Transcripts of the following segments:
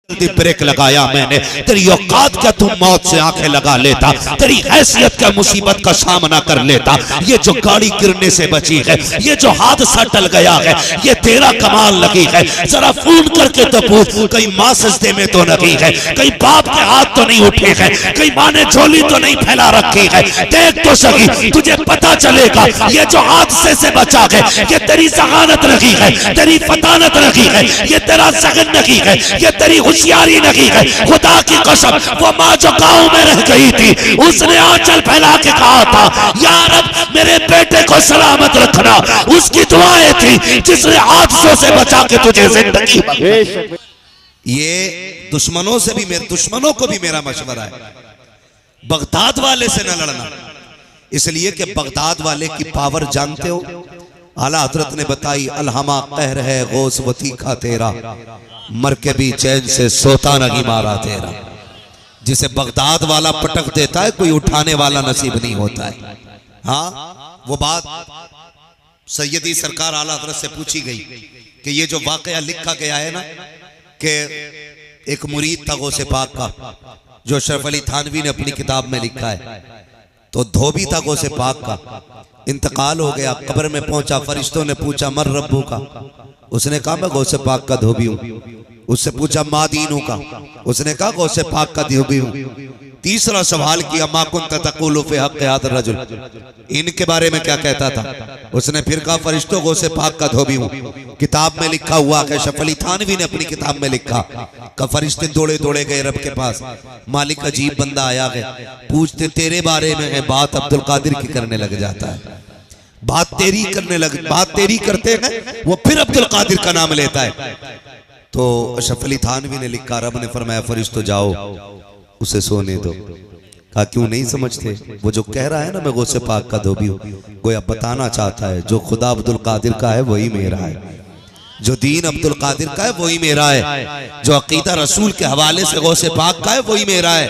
Break लगाया मैंने, तेरी औकात क्या तुम मौत से आंखें लगा लेता, तेरी हैसियत क्या मुसीबत का सामना कर लेता। ये जो गाड़ी गिरने से बची है, ये जो हादसा टल गया है, ये तेरा कमाल लगी है। जरा फोन करके तो पूछ, कहीं माँ सजदे में तो नहीं है, कहीं बाप के हाथ तो नहीं उठे हैं, कहीं माँ ने झोली तो नहीं फैला रखी है। देख तो सही, तुझे पता चलेगा ये जो हादसे से बचा है, ये तेरी जहानत रही है, तेरी फतानत रही है, ये तेरा जगन नहीं है, ये तेरी होशियारी नहीं है। खुदा की कसम, वो माँ जो गांव में रह गई थी, उसने आंचल फैला के कहा था, या रब मेरे बेटे को सलामत रखना। उसकी दुआएं थी जिसने हादसों से बचा के तुझे जिंदगी दी। ये दुश्मनों से भी, मेरे दुश्मनों को भी मेरा मशवरा है, बगदाद वाले से न लड़ना, इसलिए कि बगदाद वाले की पावर जानते हो। आला हजरत ने बताई, अलहमा कहर है गौस वती का तेरा, मर के भी चैन से सोता नहीं मारा तेरा। जिसे बगदाद वाला पटक देता है, कोई उठाने वाला नसीब नहीं होता है। हाँ, वो बात सैयदी सरकार आला हजरत से पूछी गई कि ये जो वाकया लिखा गया है ना, कि एक मुरीद था गौसे पाक का, जो अशरफ अली थानवी ने अपनी किताब में लिखा है, तो धोबी था गौसे पाक का, इंतकाल हो गया, कब्र में पहुंचा, फरिश्तों ने पूछा मर रब्बू का, उसने कहा मैं गौसे पाक का धोबी हूं। उससे पूछा मा दीनों का, उसने कहा गौसे पाक का धोबी हूं। तीसरा सवाल किया, मा कुंत तक़ूलु फ़ी हक़्क़ि हाज़ा रजुल, इनके बारे में क्या कहता था। उसने फिर कहा फरिश्तों गौसे पाक का धोबी हूं। किताब में लिखा हुआ है, अशरफ अली थानवी ने अपनी किताब में लिखा कि फरिश्ते दौड़े दौड़े गए रब के पास, मालिक अजीब बंदा आया है, पूछते तेरे बारे में है, बात अब्दुल कादिर की करने लग जाता है, बात तेरी करते हैं, वो फिर अब्दुल कादिर का नाम लेता है। तो अशरफ अली थानवी ने लिखा, रब ने फरमाया फरिश्तों जाओ उसे सोने दो। कहा क्यों नहीं समझते, वो जो कह रहा है ना मैं गौसे पाक का धोबी हूं, गोया बताना चाहता है जो खुदा अब्दुल कादिर का है वही मेरा है, जो दीन अब्दुल कादिर का है वही मेरा है, जो अकीदा रसूल के हवाले से गौसे पाक का है वही मेरा है।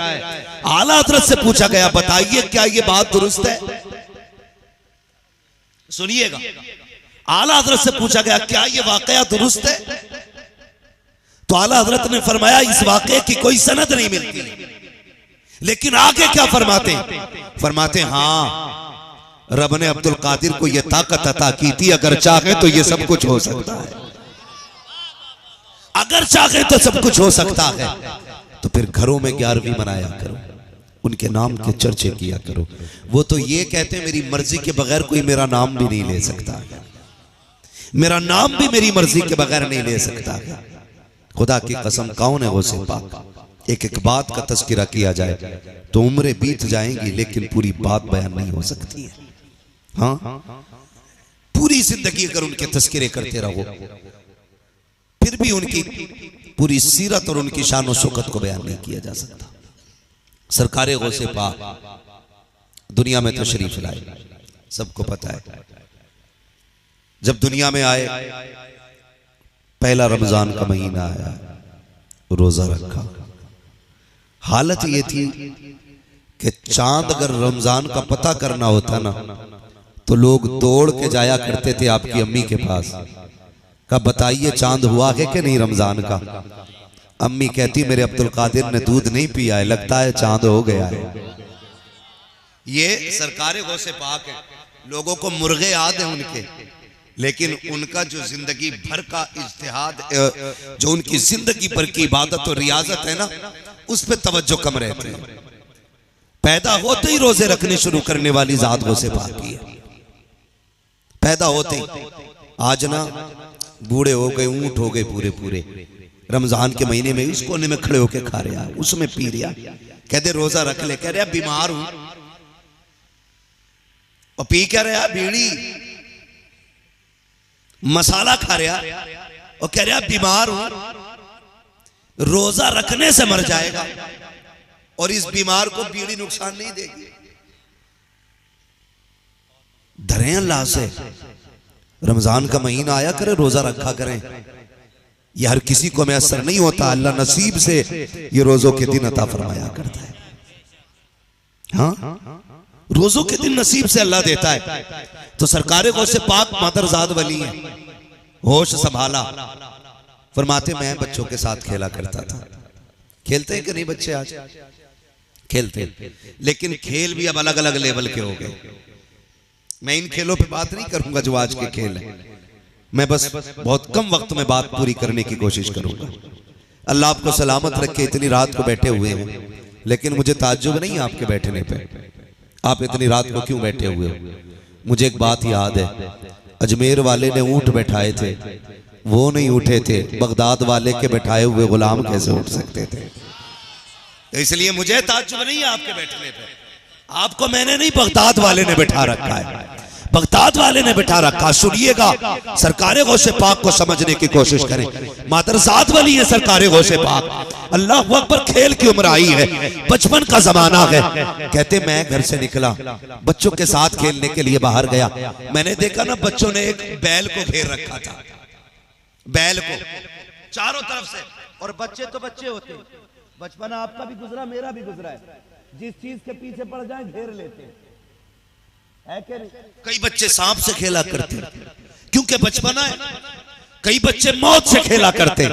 आला हज़रत से पूछा गया, बताइए क्या ये बात दुरुस्त है? सुनिएगा, आला हज़रत से पूछा गया क्या ये वाकया दुरुस्त है? तो आला हज़रत ने फरमाया इस वाकये की कोई सनद नहीं मिलती, लेकिन आगे क्या फरमाते हाँ, रब ने अब्दुल कादिर को यह ताकत अता की थी, अगर चाहे तो ये सब कुछ हो सकता है, अगर चाहे तो सब कुछ हो सकता है। तो फिर घरों में 11वीं मनाया करो, उनके नाम के चर्चे किया करो। वो तो ये कहते हैं मेरी मर्जी के बगैर कोई मेरा नाम भी नहीं ले सकता, मेरा नाम भी मेरी मर्जी के बगैर नहीं ले सकता। खुदा की कसम, कौन है गौसे पाक? एक एक बात का तस्करा किया जाए तो उम्रें बीत जाएंगी, लेकिन पूरी बात बयान नहीं हो सकती है। हाँ, पूरी जिंदगी अगर उनके तस्करे करते रहो, फिर भी उनकी पूरी सीरत और उनकी शान और शौकत को बयान नहीं किया जा सकता। सरकारे गौसे पाक दुनिया में तशरीफ लाए, सबको पता है। जब दुनिया में आए, पहला रमजान का महीना आया, रोजा रखा। हालत ये थी कि चांद अगर रमजान का पता करना होता ना, तो लोग दौड़ के जाया करते थे आपकी अम्मी के पास, का बताइए चांद हुआ है कि नहीं रमजान का। अम्मी कहती मेरे अब्दुल कादिर ने दूध नहीं पिया है, लगता है चांद हो गया है। ये सरकारे गौसे पाक है, लोगों को मुर्गे याद है उनके, लेकिन उनका जो जिंदगी भर का इज्तिहाद, जो उनकी जिंदगी भर की इबादत और रियाजत है ना, उस पे तवज्जो कम रहते हैं। पैदा होते ही रोजे रखने शुरू करने वाली जात गौसे पाक की है, पैदा होते ही। आज ना बूढ़े हो गए, ऊंट हो गए पूरे पूरे, रमजान के महीने में इस कोने में खड़े होके खा रहा, उसमें पी रहा, कहते रोजा रख ले, कह रहा बीमार हूं, और पी क्या रहा बीड़ी, मसाला खा रहा और कह रहा बीमार हूं, रोजा रखने से मर जाएगा और इस बीमार को बीड़ी नुकसान नहीं देगी। डरें अल्लाह से, रमजान का महीना आया करे, रोजा रखा करें। यह हर किसी को मैसर नहीं होता, अल्लाह नसीब से ये रोजों के दिन अता फरमाया करता है। हाँ, रोजों के दिन नसीब से अल्लाह देता है। तो सरकारे गौसे पाक मादरजाद वली हैं, होश संभाला, फरमाते मैं बच्चों के साथ खेला करता था, खेलते हैं कि नहीं बच्चे? आज खेलते हैं, लेकिन खेल भी अब अलग अलग लेवल के हो गए। मैं इन खेलों पे बात नहीं करूंगा जो आज के खेल हैं, मैं बस बहुत कम वक्त में बात पूरी करने की कोशिश करूंगा। अल्लाह आपको सलामत रखे, इतनी रात को बैठे हुए हैं, लेकिन मुझे ताज्जुब नहीं आपके बैठने पे, आप इतनी रात को क्यों बैठे हुए हो। मुझे एक बात याद है, अजमेर वाले ने ऊंट बैठाए थे, वो नहीं उठे थे, बगदाद वाले के बैठाए हुए गुलाम कैसे उठ सकते थे। तो इसलिए मुझे ताज्जुब नहीं है आपके बैठने पे। आपको मैंने नहीं, बगदाद वाले ने बैठा रखा है, बगदाद वाले ने बैठा रखा। सुनिएगा, सरकारे गौसे पाक को समझने की कोशिश करें। मादरजात वाली है सरकारे गौसे पाक। अल्लाह अकबर, खेल की उम्र आई है, बचपन का जमाना है। कहते मैं घर से निकला, बच्चों के साथ खेलने के लिए बाहर गया, मैंने देखा ना बच्चों ने एक बैल को घेर रखा था, बैल को चारों तरफ से। और बच्चे तो बच्चे होते हैं, बचपन आपका भी गुजरा, मेरा भी गुजरा है, जिस चीज के पीछे पड़ जाए घेर लेते हैं, है नहीं? कई बच्चे सांप से खेला करते क्योंकि बचपना है, कई बच्चे मौत से खेला करते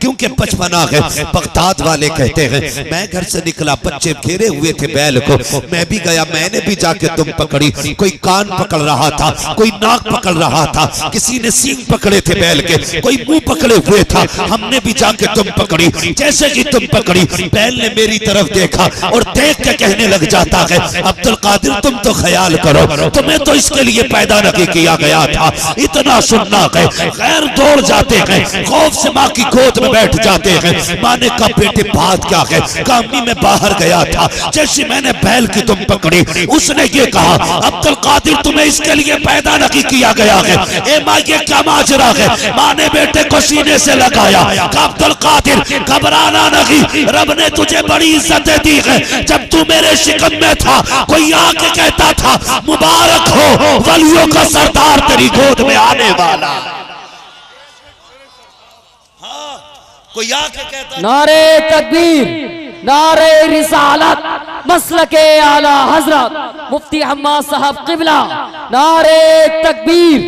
क्योंकि बचपना है। बगदाद वाले कहते हैं मैं घर से निकला, बच्चे घेरे हुए थे बैल को, मैं भी गया, मैंने भी जाके तुम पकड़ी। कोई कान पकड़ रहा था, कोई नाक पकड़ रहा था, किसी ने सींग पकड़े थे बैल के, कोई मुंह पकड़े हुए था, हमने भी जाके तुम पकड़ी। जैसे कि तुम पकड़ी, बैल ने मेरी तरफ देखा और देख के कहने लग जाता है अब्दुल कादिर तुम तो ख्याल करो, तुम्हें तो इसके लिए पैदा नहीं किया गया था। इतना सुनना है, गैर दौड़ जाते हैं, खौफ से माँ की गोद में बैठ जाते हैं। माँ ने कहा बेटे बात क्या है? कामी में बाहर गया था, जैसे मैंने बैल की तुम पकड़ी, उसने ये कहा अब्दुल कादिर तुम्हें इसके लिए पैदा नहीं किया गया है। ए माँ ये क्या माजरा है? माँ ने बेटे को सीने से लगाया, कहा अब्दुल कादिर घबराना नहीं, रब ने तुझे बड़ी इज्जत दी है। जब तू मेरे शिकम में था, कोई आके कहता था मुबारक हो वलियों का सरदार तेरी गोद में आने वाला। कोई आके कहता नारे तकबीर, नारे रिसालत, मसलके आला हजरत मुफ्ती हम्माद साहब किबला, नारे तकबीर।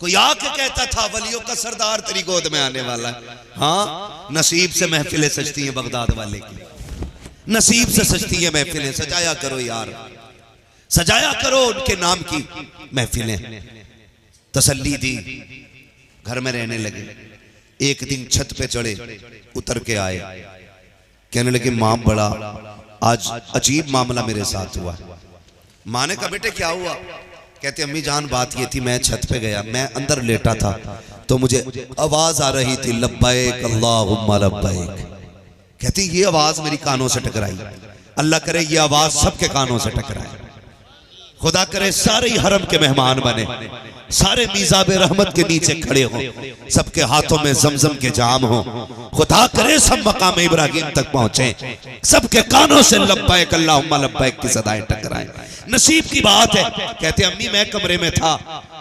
कोई आके कहता था वलियों का सरदार तेरी गोद में आने वाला है। हाँ, नसीब से महफिलें सजती हैं बगदाद वाले की, नसीब से सजती है महफिलें। सजाया करो यार, सजाया करो उनके नाम की महफिलें। तसल्ली दी, घर में रहने लगे। एक दिन छत पे चढ़े, उतर के आए, कहने लगे मां बड़ा आज अजीब मामला मेरे साथ हुआ। मां ने कहा बेटे क्या हुआ? कहते अम्मी जान बात ये थी, मैं छत पे गया, मैं अंदर लेटा था तो मुझे आवाज आ रही थी लब्बैक अल्लाहुम्मा लब्बैक। कहती ये आवाज मेरी कानों से टकराई। अल्लाह करे ये आवाज सबके कानों से टकराए, खुदा करे सारे ही हरम के मेहमान बने, सारे मीज़ाबे रहमत के नीचे खड़े हों, सबके हाथों में जमजम के जाम हो। खुदा करे सब मकाम इब्राहिम तक पहुंचे, सबके कानों से लब्बैक अल्लाहुम्मा लब्बैक की सदाएं टकराएं। नसीब की बात है। कहते अम्मी मैं कमरे में था,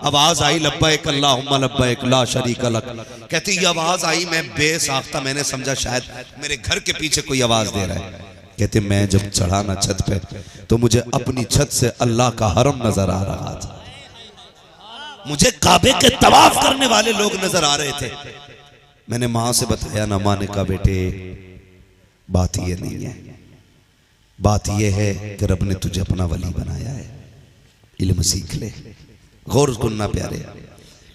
आवाज आई लब्बैक अल्लाहुम्मा लब्बैक ला शरीका लक। कहती ये आवाज आई, मैं बेसाख्ता मैंने समझा शायद मेरे घर के पीछे कोई आवाज दे रहा है। कहते मैं जब चढ़ा ना छत पे तो मुझे अपनी छत से अल्लाह का हरम नजर आ रहा था, मुझे काबे के तवाफ करने वाले लोग नजर आ रहे थे। मैंने मां से बताया ना, मां ने कहा बेटे बात ये नहीं है, बात ये है कि रब ने तुझे अपना वली बनाया है, इल्म सीख ले, गौर सुनना प्यारे।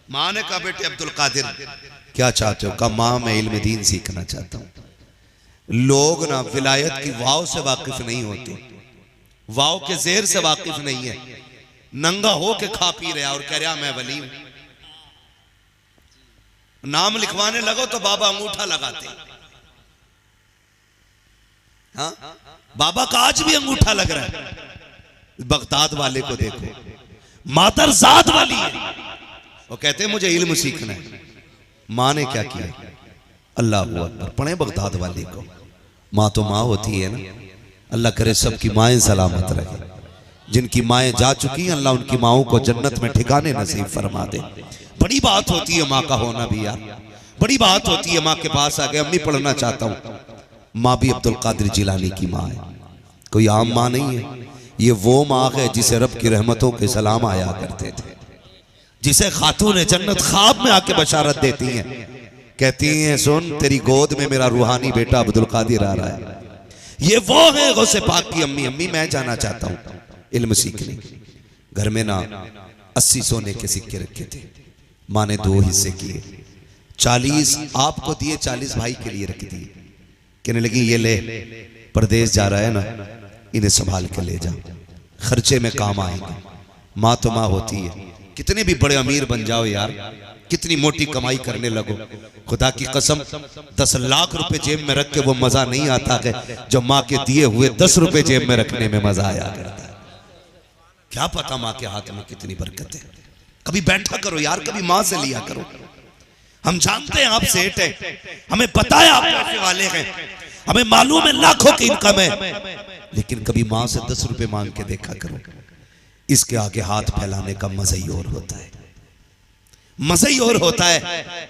मां ने कहा बेटे अब्दुल कादिर क्या चाहते हो? कहा मां मैं इल्म दीन सीखना चाहता हूं। लोग ना विलायत की वाव से वाकिफ नहीं होते, वाव के जेर से वाकिफ नहीं है। नंगा हो के खा पी रहा और कह रहा मैं वली हूं। नाम लिखवाने लगो तो बाबा अंगूठा लगाते। हाँ, बाबा का आज भी अंगूठा लग रहा है। बगदाद वाले को देखो, मादरजात वाली है, वो कहते हैं मुझे इल्म सीखना है। मां ने क्या किया? अल्लाह अकबर पढ़े बगदाद वाले को। माँ तो माँ होती है ना, अल्लाह करे सबकी माएं सलामत रहे। जिनकी माएं जा चुकी हैं अल्लाह उनकी माओं को जन्नत में ठिकाने नसीब फरमा दे। बड़ी बात होती है माँ का होना भी यार, बड़ी बात होती है। माँ के पास आ गए, अम्मी पढ़ना चाहता हूँ। माँ भी अब्दुल कादिर जिलानी की माँ है, कोई आम माँ नहीं है। ये वो माँ है जिसे रब की रहमतों के सलाम आया करते थे, जिसे खातून जन्नत ख्वाब में आके बशारत देती हैं कहती हैं सुन तेरी गोद में मेरा रूहानी बेटा अब्दुल कादिर आ रहा है। ये वो है गौसे पाक की अम्मी। अम्मी मैं जाना चाहता हूँ इल्म सीखने। घर में ना 80 सोने के सिक्के रखे थे। माँ ने 2 हिस्से किए, 40 आपको दिए, 40 भाई के लिए रख दिए। कहने लगी ये ले, परदेश जा रहा है ना, इन्हें संभाल के ले जा, खर्चे में काम आएंगे। माँ तो माँ होती है। कितने भी बड़े अमीर बन जाओ यार, कितनी मोटी कमाई करने लगो, खुदा की कसम 10 लाख रुपए जेब में रख के वो मजा नहीं आता है जो माँ के दिए हुए 10 रुपए जेब में रखने में मजा आया करता है। क्या पता माँ के हाथ में कितनी बरकत है। कभी बैठा करो यार, कभी माँ से लिया करो। हम जानते हैं आप सेठ हैं, हमें पता है आप पैसे वाले हैं, हमें मालूम है लाखों की इनकम है, लेकिन कभी माँ से 10 रुपए मांग के देखा करो। इसके आगे हाथ फैलाने का मजा ही और होता है, मजा ही और होता है।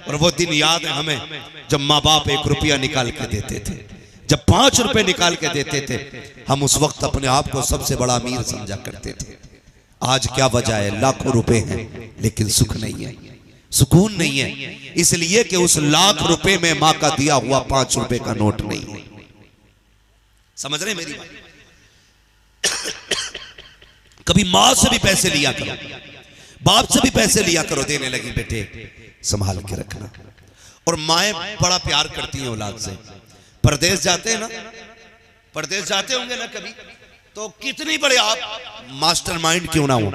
और वो दिन याद है हमें जब माँ बाप 1 रुपया निकाल के देते थे, जब 5 रुपए निकाल के देते थे, हम उस वक्त अपने आप को सबसे बड़ा अमीर समझा करते थे। आज क्या वजह है, लाखों रुपए हैं लेकिन सुख नहीं है, सुकून नहीं है, इसलिए कि उस लाख रुपए में माँ का दिया हुआ 5 रुपए का नोट नहीं है। समझ रहे मेरी बात? कभी माँ से भी पैसे लिया करो, बाप से भी पैसे लिया करो। देने लगी बेटे संभाल के रखना। और माएँ बड़ा प्यार करती हैं औलाद से। परदेश जाते हैं ना, परदेश जाते होंगे ना कभी, तो कितनी बड़े आप मास्टरमाइंड क्यों ना हो,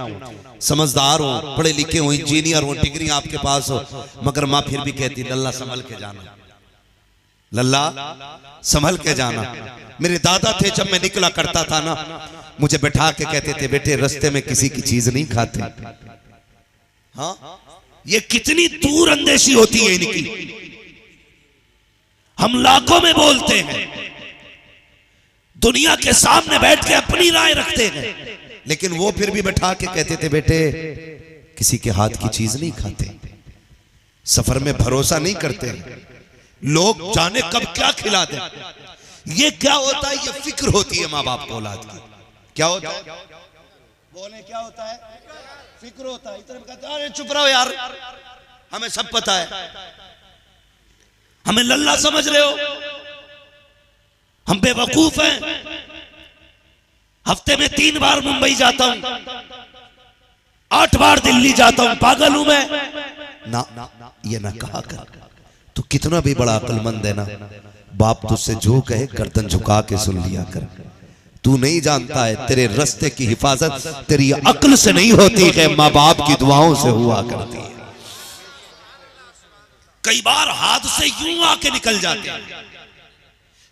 समझदार हो, पढ़े लिखे हो, इंजीनियर हो, डिग्री आपके पास हो, मगर माँ फिर भी कहती लल्ला संभल के जाना, लल्ला संभल के जाना। मेरे दादा थे, जब मैं निकला करता था ना, मुझे बैठा के कहते थे बेटे रास्ते में किसी की चीज नहीं खाते। हाँ, ये कितनी दूर अंदेशी होती है इनकी। हम लाखों में बोलते हैं, दुनिया के सामने बैठ के अपनी राय रखते हैं, लेकिन वो फिर भी बैठा के कहते थे बेटे किसी के हाथ की चीज नहीं खाते, सफर में भरोसा नहीं करते, लोग जाने कब क्या खिला दे। ये क्या होता है, ये फिक्र होती है माँ बाप को औलाद की। क्या होता है, बोले क्या होता है, फिक्र होता है। इतने कहते अरे चुप रहो यार, हमें सब पता है, हमें लल्ला समझ रहे हो, हम बेवकूफ हैं। हफ्ते में 3 बार मुंबई जाता हूं, 8 बार दिल्ली जाता हूं, पागल हूं मैं ना, ये ना कहा कर। तू कितना भी बड़ा अक्लमंद है ना, बाप तुझसे जो कहे गर्दन झुका के सुन लिया कर। तू नहीं जानता है तेरे रास्ते की हिफाजत तेरी अक्ल से नहीं होती है, माँ बाप की दुआओं से हुआ करती है। कई बार हाथ से यूं आके निकल जाते हैं,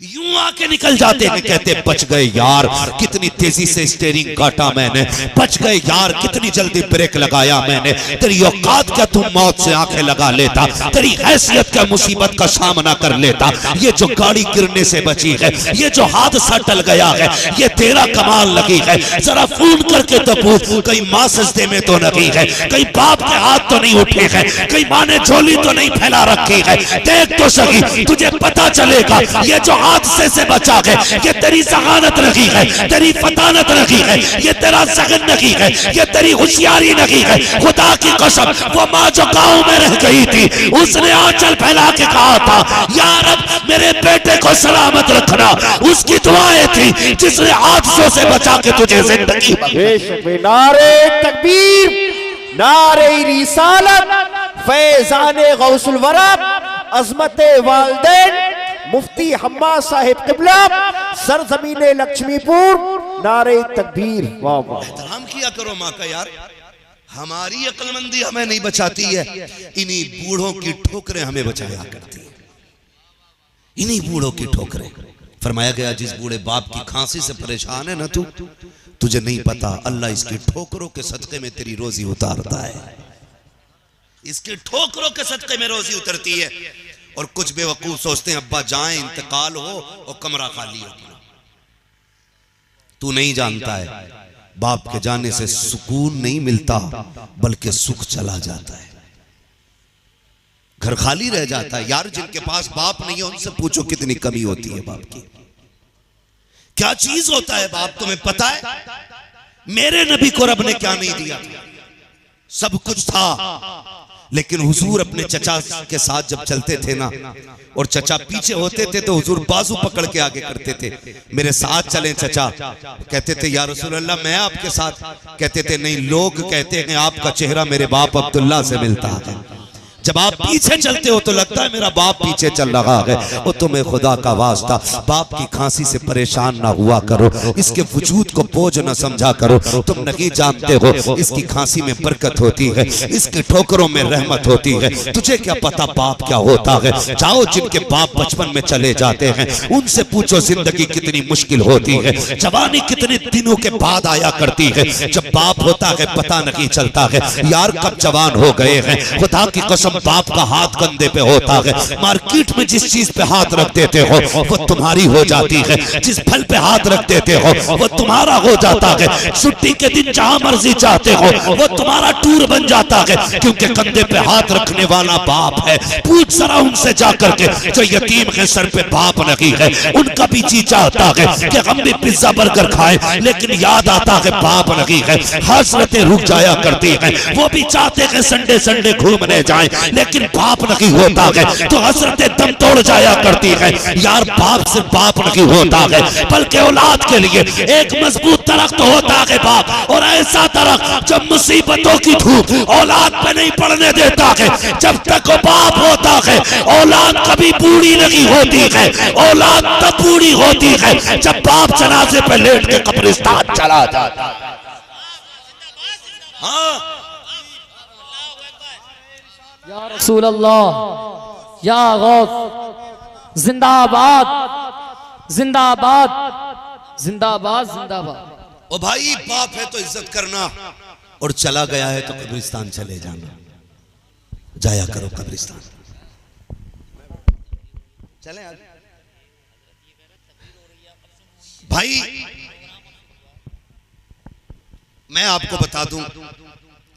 यूं आके निकल जाते हैं, कहते बच गए यार, कितनी तेजी से स्टीयरिंग काटा मैंने, बच गए यार, कितनी जल्दी ब्रेक लगाया मैंने। तेरी औकात क्या तुम मौत से आंखें लगा लेता, तेरी हैसियत क्या मुसीबत का सामना कर लेता। ये जो गाड़ी गिरने से बची है, ये जो हादसा टल गया है, ये तेरा कमाल लगी है। जरा फोन करके तो पूछ, कहीं माँ सजदे में तो नहीं है, कहीं बाप के हाथ तो नहीं उठे हैं, कहीं माँ ने झोली तो नहीं फैला रखी है। देख तो सही, तुझे पता चलेगा ये जो हादसे से बचा है, ये तेरी जहानत नहीं है, तेरी फतानत नहीं है, ये तेरा जगन नहीं है, ये तेरी होशियारी नहीं है। खुदा की कसम, वो माँ जो गांव में रह गई थी, उसने आंचल फैला के कहा था या रब मेरे बेटे को सलामत रखना। उसकी दुआएं थी जिसने हादसों से बचा के तुझे जिंदगी दी। नारे तकबीर, नारे रिसालत, फैजाने गौसुल वरा, अजमत वालिदैन मुफ्ती हम्मा साहिब किबला, सरजमीने लक्ष्मीपुर, नारे तकबीर। वाह वाह, एहतराम किया करो माँ का यार। हमारी अक्लमंदी हमें नहीं बचाती है, इन्हीं बूढ़ों की ठोकरें हमें बचाया करती है, इन्हीं बूढ़ों की ठोकरें। फरमाया गया जिस बूढ़े बाप की खांसी से परेशान है ना तू, तुझे नहीं पता अल्लाह इसकी ठोकरों के सदके में तेरी रोजी उतारता है, इसके ठोकरों के सदके में रोजी उतरती है। और कुछ बेवकूफ सोचते हैं अब्बा जाएं, इंतकाल हो और कमरा खाली हो। तू नहीं जानता है बाप के जाने से सुकून नहीं मिलता, बल्कि सुख चला जाता है, घर खाली रह जाता है। यार जिनके पास बाप नहीं है उनसे पूछो कितनी कमी होती है बाप की, क्या चीज होता है बाप, तुम्हें पता है? मेरे नबी को रब ने क्या नहीं दिया? सब कुछ था, लेकिन हुजूर अपने चचा के साथ जब चलते थे ना, और चचा पीछे होते थे तो हुजूर बाजू पकड़ के आगे करते थे, मेरे साथ चलें चचा। कहते थे या रसूल अल्लाह मैं आपके साथ। कहते थे नहीं, लोग कहते हैं आपका चेहरा मेरे बाप अब्दुल्ला से मिलता है। जब आप पीछे चलते हो तो लगता है मेरा बाप पीछे चल रहा है। और तुम्हें खुदा का वास्ता बाप की खांसी से परेशान ना हुआ करो, इसके वजूद को बोझ न समझा करो। तुम नहीं जानते हो इसकी खांसी में बरकत होती है, इसकी ठोकरों में रहमत होती है। तुझे क्या पता बाप क्या होता है। जाओ जिनके बाप बचपन में चले जाते हैं उनसे पूछो जिंदगी कितनी मुश्किल होती है, जवानी कितने दिनों के बाद आया करती है। जब बाप होता है पता नहीं चलता है यार कब जवान हो गए हैं। खुदा की कसम बाप का हाथ कंधे पे होता है, मार्केट में जिस चीज पे हाथ रख देते हो वो तुम्हारी हो जाती है, जिस फल पे हाथ रख देते हो वो तुम्हारा हो जाता है। छुट्टी के दिन जहां मर्जी चाहते हो वो तुम्हारा टूर बन जाता है, क्योंकि कंधे पे हाथ रखने वाला बाप है। पूछ जरा उनसे जाकर के जो यतीम है सर पे बाप नहीं है, उनका भी जी चाहता है कि हम भी पिज्जा बर्गर खाएं, लेकिन याद आता है बाप नहीं है। हसरतें रुक जाया करती हैं, वो भी चाहते हैं संडे संडे घूमने जाएं, लेकिन बाप नहीं होता है तो हसरतें दम तोड़ जाया करती है। यार बाप से बाप नहीं होता है, बल्कि औलाद के लिए एक मजबूत दरख्त होता है बाप, और ऐसा दरख्त जब मुसीबतों की धूप औलाद पे नहीं पड़ने देता है। जब तक वो बाप होता है औलाद कभी बूढ़ी नहीं होती है। औलाद तब बूढ़ी होती है जब बाप जनाजे पे लेट के कब्रिस्तान चला जाता है। हाँ या रसूल अल्लाह, या गौस, जिंदाबाद जिंदाबाद जिंदाबाद जिंदाबाद। ओ भाई बाप है तो इज्जत करना, और चला गया है तो कब्रिस्तान चले जाना। जाया करो कब्रिस्तान। चले भाई, मैं आपको बता दूं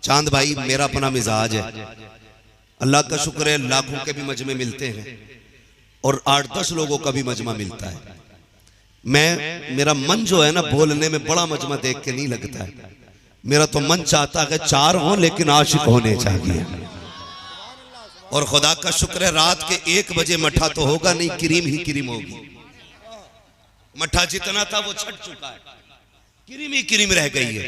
चांद भाई, मेरा अपना मिजाज है। अल्लाह का शुक्र है लाखों के भी मजमे मिलते हैं और 8-10 लोगों का भी मजमा मिलता है। मेरा मन जो है ना बोलने में बड़ा मजमा देख के नहीं लगता है। मेरा तो मन चाहता है 4 हो लेकिन आशिक होने चाहिए। और खुदा का शुक्र है रात के 1 बजे मठा तो होगा नहीं, क्रीम ही क्रीम होगी। मठा जितना था वो छट चुका है, क्रीम ही क्रीम रह गई है।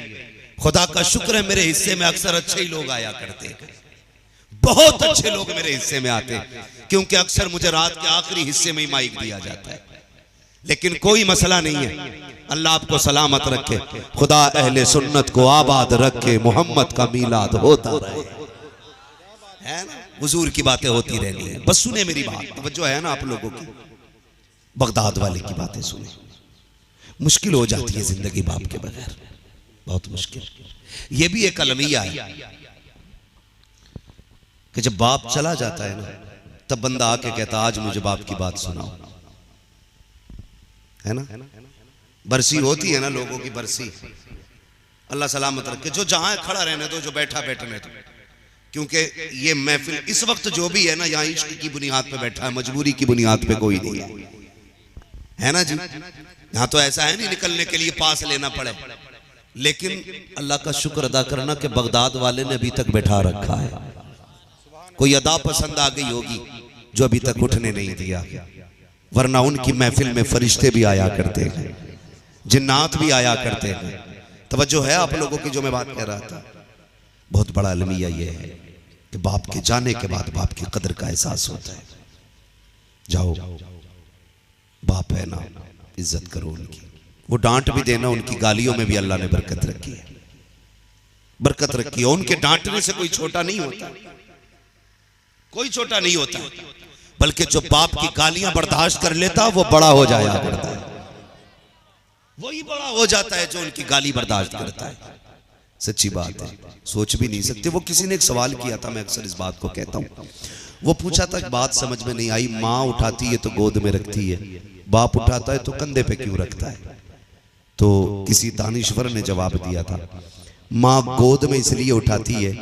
खुदा का शुक्र है मेरे हिस्से में अक्सर अच्छे ही लोग आया करते हैं, बहुत अच्छे लोग मेरे हिस्से में आते हैं, क्योंकि अक्सर मुझे रात के आखिरी हिस्से में ही माइक दिया जाता है। लेकिन कोई मसला नहीं है, अल्लाह आपको सलामत रखे, खुदा अहले सुन्नत को आबाद रखे, मोहम्मद का मीलाद होता रहे, है ना। हुजूर की बातें होती रहनी है, बस सुने मेरी बात, तवज्जो है ना आप लोगों की। बगदाद वाले की बातें सुने, मुश्किल हो जाती है जिंदगी बाप के बगैर, बहुत मुश्किल। ये भी एक अलमिया है कि जब बाप चला जाता है ना तब बंदा आके कहता आज मुझे बाप की बात सुनाओ, है ना। बरसी होती है ना लोगों की बरसी, अल्लाह सलामत रखे। जो जहां खड़ा रहने दो, जो बैठा बैठने दो, क्योंकि ये महफिल इस वक्त जो भी है ना यहाँ इश्क की बुनियाद पे बैठा है, मजबूरी की बुनियाद पे कोई नहीं है ना जी। यहाँ तो ऐसा है नहीं निकलने के लिए पास लेना पड़े, लेकिन अल्लाह का शुक्र अदा करना कि बगदाद वाले ने अभी तक बैठा रखा है। कोई अदा पसंद आ गई होगी जो अभी तक उठने नहीं दिया, वरना उनकी महफिल में फरिश्ते भी आया करते हैं, जिन्नात भी आया करते हैं। तवज्जो है आप लोगों की जो मैं बात कह रहा था। बहुत बड़ा अलमिया ये है कि बाप के जाने के बाद बाप की कदर का एहसास होता है। जाओ, बाप है ना, इज्जत करो उनकी। वो डांट भी देना, उनकी गालियों में भी अल्लाह ने बरकत रखी है, बरकत रखी है। उनके डांटने से कोई छोटा नहीं होता, कोई छोटा नहीं होता, बल्कि जो बाप की गालियां बर्दाश्त कर लेता वो बड़ा हो जाया करता है, वही बड़ा हो जाता है जो उनकी गाली बर्दाश्त करता है। सच्ची बात है, सोच भी नहीं सकते। वो किसी ने एक सवाल किया था, मैं अक्सर इस बात को कहता हूँ। वो पूछा था, बात समझ में नहीं आई, माँ उठाती है तो गोद में रखती है, बाप उठाता है तो कंधे पे क्यों रखता है? तो किसी दानिश्वर ने जवाब दिया था, माँ गोद में इसलिए उठाती है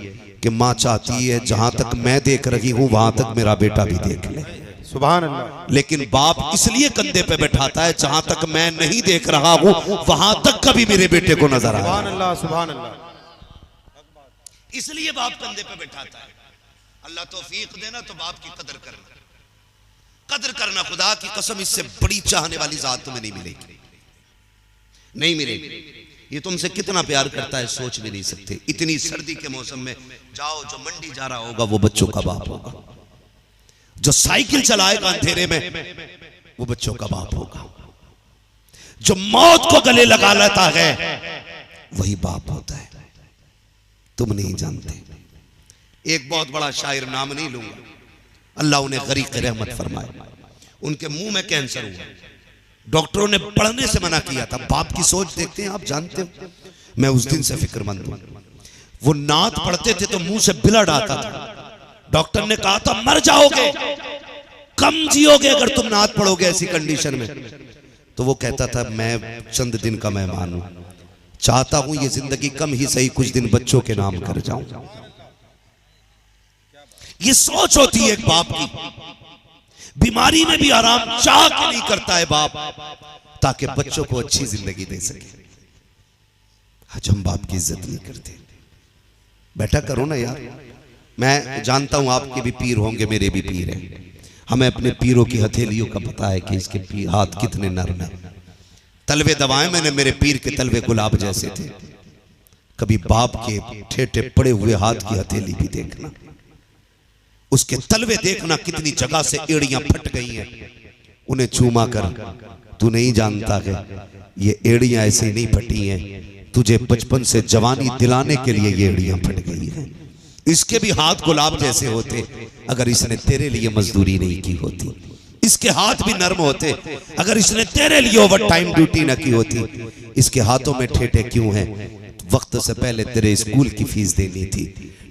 कि माँ चाहती है जहां तक मैं देख रही हूं वहां तक मेरा बेटा भी देख ले। सुभान अल्लाह। लेकिन बाप इसलिए कंधे पे बैठाता है जहां तक मैं नहीं देख रहा हूं वहां तक कभी मेरे बेटे को नजर आए। सुभान अल्लाह, सुभान अल्लाह। इसलिए बाप कंधे पे बैठाता है। अल्लाह तौफीक देना तो बाप की कदर करना, कदर करना। खुदा की कसम इससे बड़ी चाहने वाली जात तुम्हें नहीं मिलेगी, नहीं मिलेगी। ये तुमसे कितना प्यार करता है सोच भी नहीं सकते। इतनी सर्दी के मौसम में जाओ, जो मंडी जा रहा होगा वो बच्चों का बाप होगा, जो साइकिल चलाएगा अंधेरे में वो बच्चों का बाप होगा, जो मौत को गले लगा लेता है वही बाप होता है। तुम नहीं जानते। एक बहुत बड़ा शायर, नाम नहीं लूंगा, अल्लाह उन्हें गरीक रहमत फरमाए, उनके मुंह में कैंसर हुआ, डॉक्टरों ने पढ़ने से मना किया था। बाप की सोच देखते हैं आप, जानते हो मैं उस दिन से फिक्रमंद हूं। वो नात पढ़ते थे तो मुंह से ब्लड आता था, डॉक्टर ने कहा था मर जाओगे, कम जियोगे अगर तुम नात पढ़ोगे ऐसी कंडीशन में। तो वो कहता था मैं चंद दिन का मेहमान हूं, चाहता हूं ये जिंदगी कम ही सही कुछ दिन बच्चों के नाम कर जाऊं। ये सोच होती है एक बाप की। बीमारी में भी आराम चाह के नहीं करता है बाप, ताकि बच्चों को अच्छी जिंदगी दे सके। आज हम बाप की इज्जत नहीं करते। बैठा करो ना यार। मैं जानता हूं आपके भी पीर होंगे, मेरे भी पीर हैं। हमें अपने पीरों की हथेलियों का पता है कि इसके हाथ कितने नरम हैं। तलवे दबाए मैंने, मेरे पीर के तलवे गुलाब जैसे थे। कभी बाप के ठेठे पड़े हुए हाथ की हथेली भी देखना, उसके तलवे देखना कितनी जगह से एड़ियां फट गई हैं, उन्हें चूमा कर। तू नहीं जानता कि ये एड़ियां ऐसे नहीं फटी हैं, तुझे बचपन से जवानी दिलाने के लिए ये एड़ियां फट गई हैं। इसके भी हाथ गुलाब जैसे होते अगर इसने तेरे लिए मजदूरी नहीं की होती। इसके हाथ भी नर्म होते अगर इसने तेरे लिए ओवर टाइम ड्यूटी न की होती। इसके हाथों में ठेठे क्यों हैं? वक्त से पहले तेरे स्कूल की फीस देनी थी,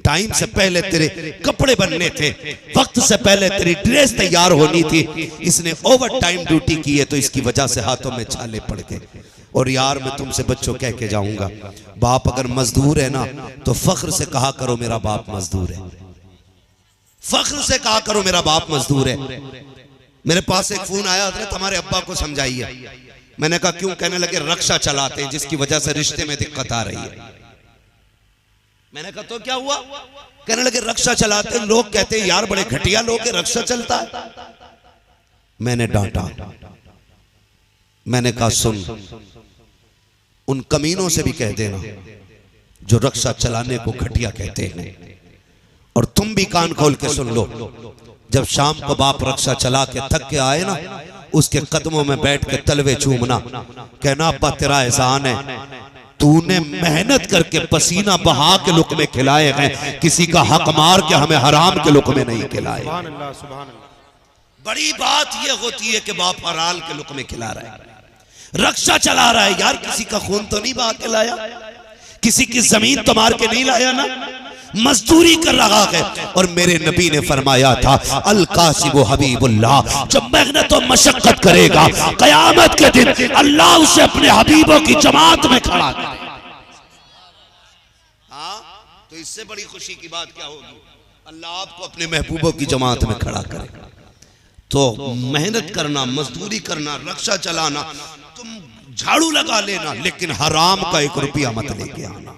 टाइम से पहले तेरे कपड़े बनने थे, वक्त से पहले तेरी ड्रेस तैयार होनी थी। इसने ओवर टाइम ड्यूटी की है तो इसकी वजह से हाथों में छाले पड़ गए। और यार मैं तुमसे बच्चों कह के जाऊंगा, बाप अगर मजदूर है ना तो फख्र से कहा करो मेरा बाप मजदूर है। फख्र से कहा करो मेरा बाप मजदूर है। मेरे पास एक फोन आया, हजरत हमारे अब्बा को समझाइए। मैंने कहा क्यों? कहने लगे रक्षा चलाते हैं जिसकी वजह से रिश्ते में दिक्कत आ रही है। मैंने कहा तो क्या हुआ? कहने लगे रक्षा चलाते हैं, लोग कहते हैं यार बड़े घटिया लोग हैं, रक्षा चलता है। मैंने डांटा, मैंने कहा सुन, उन कमीनों से भी कह देना जो रक्षा चलाने को घटिया कहते हैं। और तुम भी कान खोल के सुन लो, जब शाम को बाप रक्षा चला के थक के आए ना, उसके कदमों में बैठ के तलवे चूमना, कहना अब्बा तेरा एहसान है, तूने मेहनत करके पसीना बहा के लुकमे खिलाए हैं, किसी का हक मार के हमें हराम के लुकमे नहीं खिलाए। बड़ी बात यह होती है कि बाप हलाल के लुकमे खिला रहा है, रक्षा चला रहा है। यार किसी का खून तो नहीं बहा के लाया, किसी की जमीन तो मार के नहीं लाया ना, मजदूरी कर रहा है। और मेरे नबी ने फरमाया था अल कासिबु हबीबुल्लाह, जब मेहनत और मशक्कत करेगा कयामत के दिन अल्लाह उसे अपने हबीबों की जमात में खड़ा करेगा। हाँ, तो इससे बड़ी खुशी की बात क्या होगी? अल्लाह आपको अपने महबूबों की जमात में खड़ा करेगा। तो मेहनत करना, मजदूरी करना, रक्षा चलाना, तुम झाड़ू लगा लेना, लेकिन हराम का 1 रुपया मत लेके आना,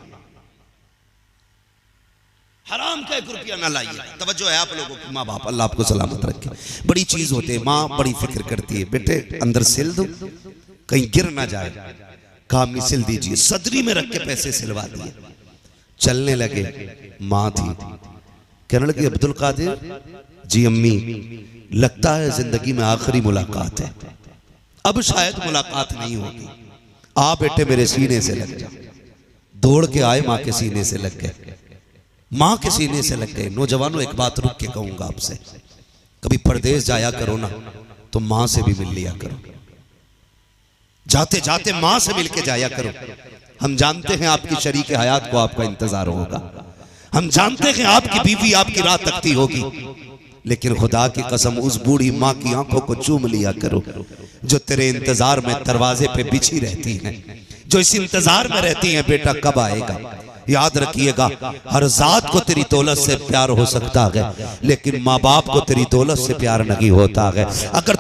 हराम का 1 रुपया ना लाइए। तवज्जो है आप लोगों की। माँ बाप अल्लाह आपको सलामत रखे। बड़ी चीज होते है, माँ बड़ी फिक्र करती है, बेटे अंदर सिल दो कहीं गिर ना जाए, काम में सिल दीजिए। सदरी में रख के पैसे सिलवा दिए। चलने लगे, माँ थी, कहने लगी अब्दुल कादिर जी अम्मी, लगता है जिंदगी में आखिरी मुलाकात है, अब शायद मुलाकात नहीं होगी, आ बेटे मेरे सीने से लग जा। दौड़ के आए, माँ के सीने से लग गए, माँ के सीने से लग गए। नौजवानों एक बात रुक के कहूंगा आपसे, कभी परदेश जाया करो ना तो माँ से भी मिल लिया करो, जाते जाते माँ से मिल के जाया करो। हम जानते हैं आपकी शरीक हयात को आपका इंतजार होगा, हम जानते हैं आपकी बीवी आपकी राह तकती होगी, लेकिन खुदा की कसम उस बूढ़ी माँ की आंखों को चूम लिया करो जो तेरे इंतजार में दरवाजे पे बिछी रहती हैं, जो इस इंतजार में रहती हैं बेटा कब आएगा, याद रखिएगा, हर जात को तेरी दौलत से प्यार हो सकता है, लेकिन माँ बाप को तेरी दौलत से प्यार नहीं होता है। अगर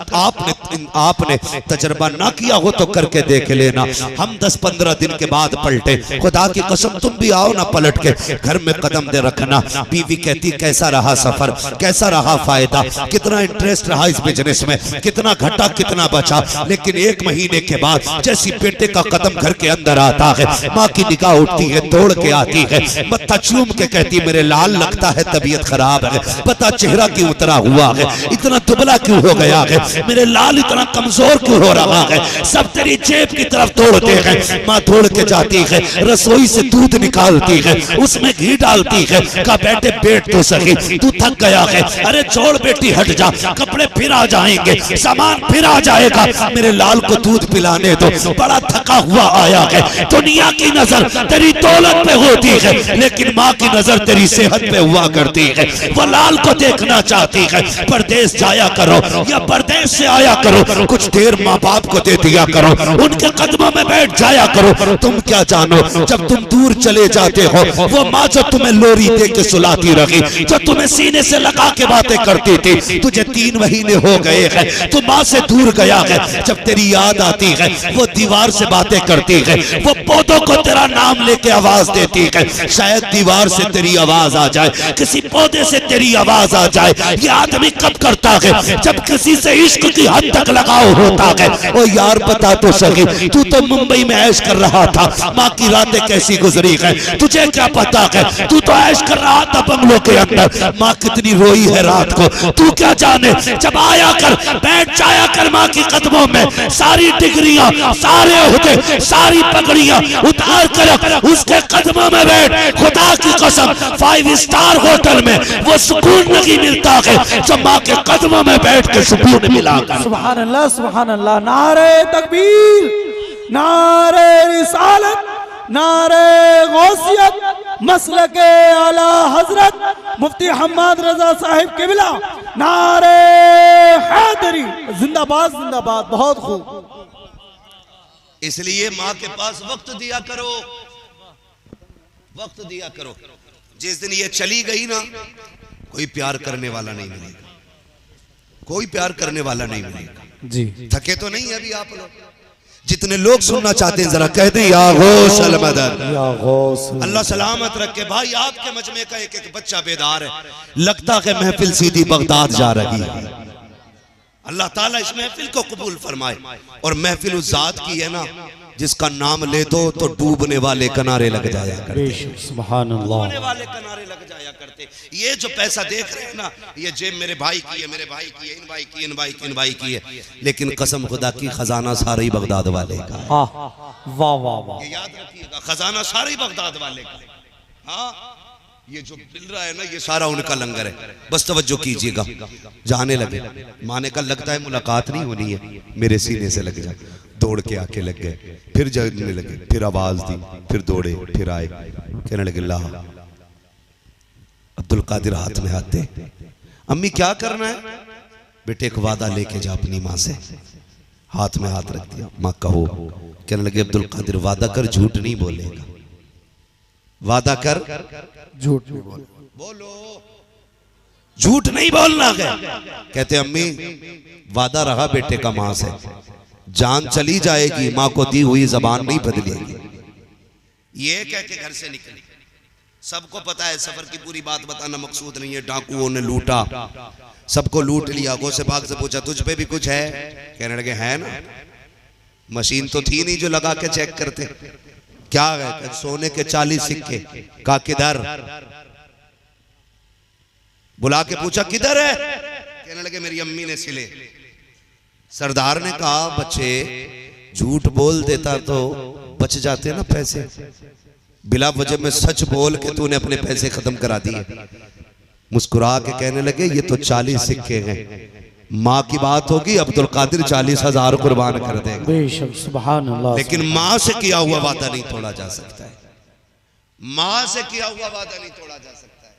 आपने तजर्बा ना किया हो तो करके देख लेना। हम 10-15 दिन के बाद पलटे, खुदा की कसम तुम भी आओ ना पलट के घर में कदम दे रखना। बीवी कहती कैसा रहा सफर, कैसा रहा फायदा, कितना इंटरेस्ट रहा इस बिजनेस में, कितना घटा कितना बचा। लेकिन 1 महीने के बाद जैसी बेटे का कदम घर के अंदर आता है, माँ की निगाह उठती है, दौड़ के आती है, मत्था चूम के कहती मेरे लाल लगता है तबीयत खराब है, पता चेहरा क्यों उतरा हुआ है, इतना दुबला क्यों हो गया है, मेरे लाल इतना कमजोर क्यों हो रहा है। सब तेरी जेब की तरफ दौड़ते हैं। माँ दौड़ के जाती है, रसोई से दूध निकालती है, उसमें घी डालती है, कहा बेटे बैठ तो सही, तू थक गया है। अरे छोड़ बेटी हट जा, कपड़े फिर आ जाएंगे, सामान फिर आ जाएगा, मेरे लाल को दूध पिलाने दो, बड़ा थका हुआ आया है। दुनिया की नजर तेरी दौलत पे होती है, लेकिन माँ की नजर तेरी सेहत पे हुआ करती है। वो लाल को देखना चाहती है। परदेश जाया करो या परदेश से आया करो, कुछ देर माँ बाप को दे दिया करो, उनके कदमों में बैठ जाया करो। तुम क्या जानो, जब तुम दूर चले जाते हो, वो माँ जो तुम्हें लोरी दे के सुलाती रही, जो तुम्हें सीने से लगा के बातें करती थी, तुझे 3 महीने हो गए हैं, तू माँ से दूर गया है। जब तेरी याद आती है, वो दीवार से बातें करती है, वो पौधों को तेरा नाम लेके आवाज देती है। शायद दीवार से तेरी आवाज आ जाए, किसी पौधे से तेरी आवाज आ जाए। ये आदमी कब करता है, जब किसी से इश्क की हद तक लगाव होता है। ओ यार बता तो सही, तू तो मुंबई में ऐश कर रहा था, माँ की रातें कैसी गुजरी है तुझे क्या पता है। तू तो ऐश कर रहा था बंगलों के अंदर, माँ कितनी रोई है रात को तू क्या जाने। जब आया कर बैठ जाया कर माँ की कदमों में, सारी डिग्रियां, सारे ओहदे, सारी पगड़ियां उतार कर उसके कदमों में बैठ। खुदा की कसम 5 स्टार होटल में वो सुकून नहीं मिलता है जो माँ के कदमों में बैठ के सुकून मिला। सुभान अल्लाह, सुभान अल्लाह। नारे तकबीर, नारे रिसालत, नारे गौसियत, मसलके आला हजरत मुफ्ती हम्माद रजा साहिब किबला, नारे हैदरी, जिंदाबाद जिंदाबाद। बहुत खूब। इसलिए माँ के पास वक्त दिया करो, वक्त दिया करो। जिस दिन ये चली गई ना, कोई प्यार करने वाला नहीं मिलेगा, कोई प्यार करने वाला नहीं मिलेगा जी। थके तो नहीं अभी आप लोग? जितने लोग सुनना चाहते हैं जरा कह दें या गौसल मदद, या गौस। अल्लाह सलामत रखे। भाई आपके मजमे का एक एक बच्चा बेदार है, लगता है महफिल सीधी बगदाद जा रही है। अल्लाह ताला इस महफिल को कबूल फरमाए। और महफिल उस जात की है ना जिसका नाम ले दो तो डूबने वाले किनारे लग जाया करते, सुभान अल्लाह, डूबने वाले किनारे लग जाया करते। ये जो पैसा देख रहे हैं ना, ये जेब मेरे भाई की है, मेरे भाई की है, इन भाई की, इन भाई की, इन भाई की है, लेकिन कसम खुदा की खजाना सारा ही बगदाद वाले का। वाह वाह वाह। ये याद रखिएगा, खजाना सारा ही बगदाद वाले का। हाँ, ये जो मिल रहा है ना, ये सारा उनका लंगर है। बस तवज्जो कीजिएगा। जाने लगे, माने का लगता है मुलाकात नहीं होनी है, मेरे सीने से लग जा। दौड़ के आके लग गए, फिर जगने लगे, फिर आवाज दी, फिर दौड़े, फिर आए, कहने लगे ला। अब्दुल कादिर हाथ में हाथ दे, अम्मी क्या करना है? बेटे एक वादा लेके जा अपनी माँ से। हाथ में हाथ रख दिया, माँ कहो। कहने लगे अब्दुल कादिर वादा कर, झूठ नहीं बोलेगा, वादा कर, झूठ नहीं बोल, बोलो, झूठ नहीं बोलना है। कहते अम्मी वादा रहा बेटे का मां से, जान चली जाएगी, मां को दी हुई जबान नहीं बदलेगी। ये कह के घर से निकली। सबको पता है सफर की पूरी बात बताना मकसूद नहीं है। डाकुओं ने लूटा, सबको लूट लिया। गौ से भाग से पूछा तुझ पे भी कुछ है? कहने लगे है ना, मशीन तो थी नहीं जो लगा के चेक करते। क्या है? सोने के 40 सिक्के। का किधर? बुला के पूछा किधर है? कहने लगे मेरी अम्मी ने सिले। सरदार ने कहा बच्चे झूठ बोल देता तो बच जाते ना पैसे, बिला वजह में सच बोल के तूने अपने पैसे खत्म करा दिए। मुस्कुरा के कहने लगे ये तो 40 सिक्के हैं, माँ की बात होगी अब्दुल कादिर 40,000 कुर्बान कर देगा। बेशक, सुभान अल्लाह। लेकिन माँ से किया हुआ वादा नहीं तोड़ा जा सकता है, माँ से किया हुआ वादा नहीं तोड़ा जा सकता है।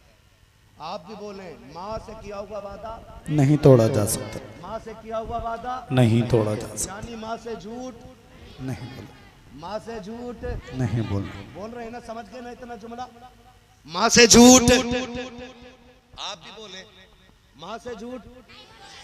आप भी बोले माँ से किया हुआ वादा नहीं तोड़ा जा सकता, माँ से किया हुआ वादा नहीं तोड़ा जा सकता, यानी माँ से झूठ नहीं बोला। माँ से झूठ नहीं बोल बोल रहे हैं ना, समझ गए ना इतना जुमला? माँ से झूठ आप भी बोले माँ से झूठ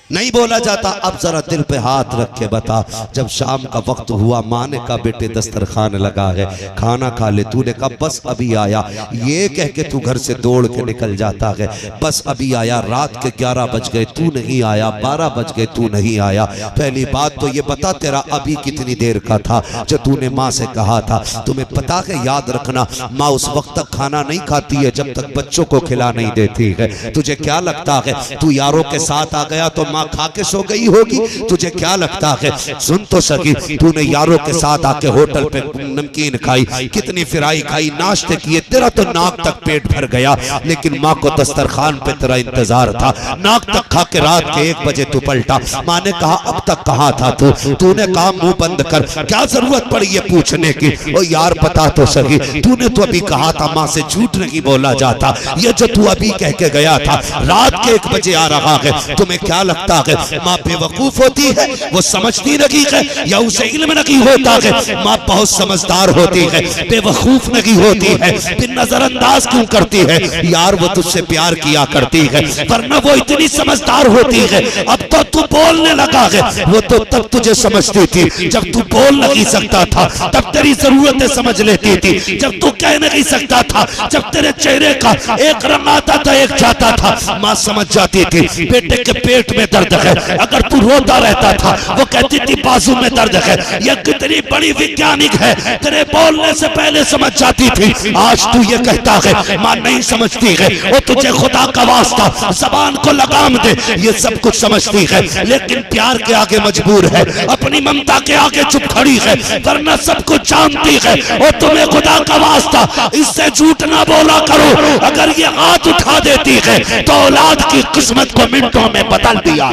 नहीं बोला जाता। अब जरा दिल पे हाथ रख के बता, जब शाम का वक्त हुआ, माँ ने कहा बेटे दस्तरखान लगा है, खाना खा ले। तूने कहा बस अभी आया। ये कह के तू घर से दौड़ के निकल जाता है, बस अभी आया। रात के 11 बज गए, तू नहीं आया। 12 बज गए, तू नहीं आया। पहली बात तो ये बता, तेरा अभी कितनी देर का था जो तूने माँ से कहा था? तुम्हें पता है, याद रखना, माँ उस वक्त तक खाना नहीं खाती है जब तक बच्चों को खिला नहीं देती है। तुझे क्या लगता है तू यारों के साथ आ गया तो खा के सो गई होगी? तुझे क्या लगता है? सुन तो सकी, तूने यारों के साथ आके होटल पे नमकीन खाई, कितनी फिराई खाई, नाश्ते किए, तेरा तो नाक तक पेट भर गया, लेकिन माँ को दस्तरखान पे तेरा इंतजार था। नाक तक खा के रात के 1 बजे तू पलटा। माँ ने कहा अब तक कहाँ था तू? तूने कहा मुंह बंद कर, क्या जरूरत पड़ी ये पूछने की? ओ यार बता तो सकी, तूने तो अभी कहा था माँ से झूठ नहीं बोला जाता। ये जो तू अभी कह के गया था रात के 1 बजे आ रहा है, तुम्हें क्या लगता है माँ बेवकूफ होती है, वो समझती नहीं है, या उसे इल्म नहीं होता है? माँ बहुत समझदार होती है, बेवकूफ नहीं होती है। फिर नजरअंदाज क्यों करती है? यार वो तुझसे प्यार किया करती है, वरना वो इतनी समझदार होती है। अब तो तू बोलने लगा है, वो तो तब तुझे समझती थी जब तू बोल नहीं सकता था, तब तेरी जरूरतें समझ लेती थी। जब तू कह नहीं सकता था, जब तेरे चेहरे का एक रंग आता था एक जाता था, माँ समझ जाती थी बेटे के पेट में दर्द है। अगर तू रोता रहता था वो कहती थी बाजू में दर्द है। यह कितनी बड़ी वैज्ञानिक है, तेरे बोलने से पहले समझ जाती थी। आज तू ये कहता है माँ नहीं समझती है, वो तुझे खुदा का वास्ता जबान को लगाम दे, ये सब कुछ समझती है, लेकिन प्यार के आगे मजबूर है, अपनी ममता के आगे चुप खड़ी है, वरना सब कुछ जानती है। और तुम्हें खुदा का वास्ता इससे झूठ ना बोला करो। अगर ये हाथ उठा देती है तो औलाद की किस्मत को मिनटों में बदल दिया।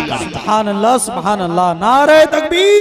सुभान अल्लाह, नारे तकबीर।